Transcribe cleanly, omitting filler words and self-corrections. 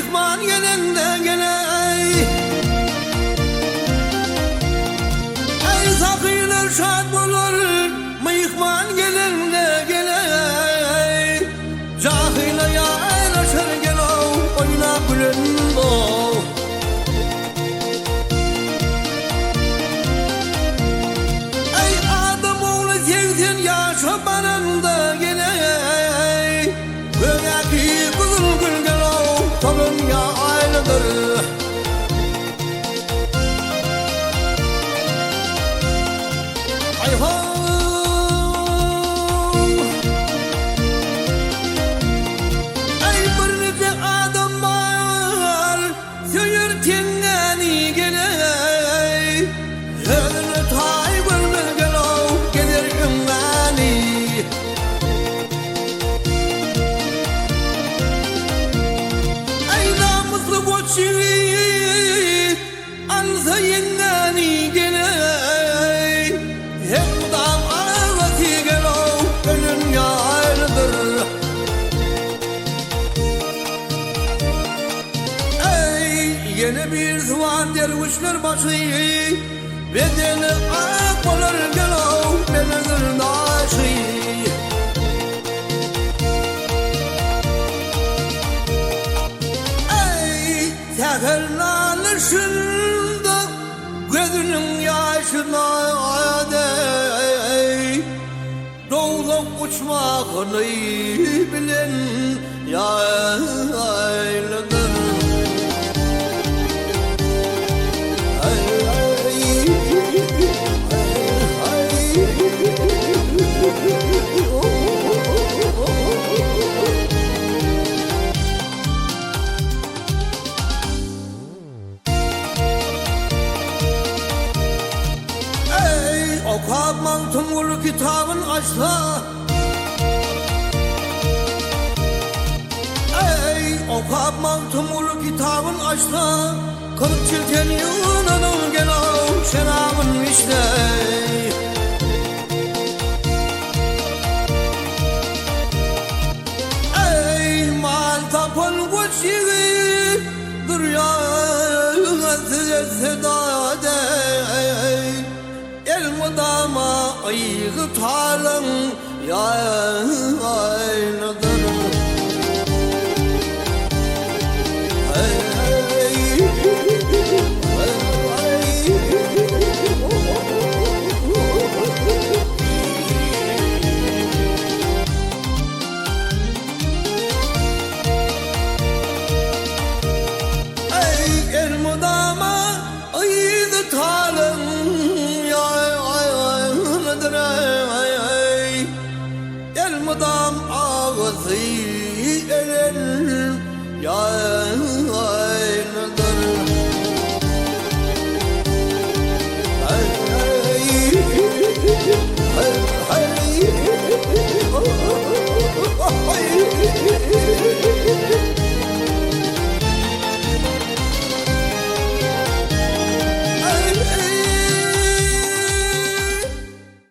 mıyıkman gelende gele ey sakıylar şad bulur mıyıkman gelende gele cahile ya aylaşır gelo oyna gülündo ey adam oğlu sevdin ya şabanında gele Böğeki kızıl gül gelo torun ya aylıdır ay ho ey bir nice adam var söyür tengeni gele Ölünü tay gülmül gelo gelir gümmeni Ansa yengani gele hep dam ağası gelo ölüm yaylıdır ey yeni bir zuvan dervişler başı bedeni ak olur gelo benedir naşı ey tekerlanışında gözünün yaşına adey doğulup uçmakını bilen yaylıdır Okutman tümür kitabın açsa ey okutman tümür kitabın açsa 40 cilten yılının gelo şenamın işte ey mal tapın geçiği duruyor sedade elmudama ayığı talın yaylıdır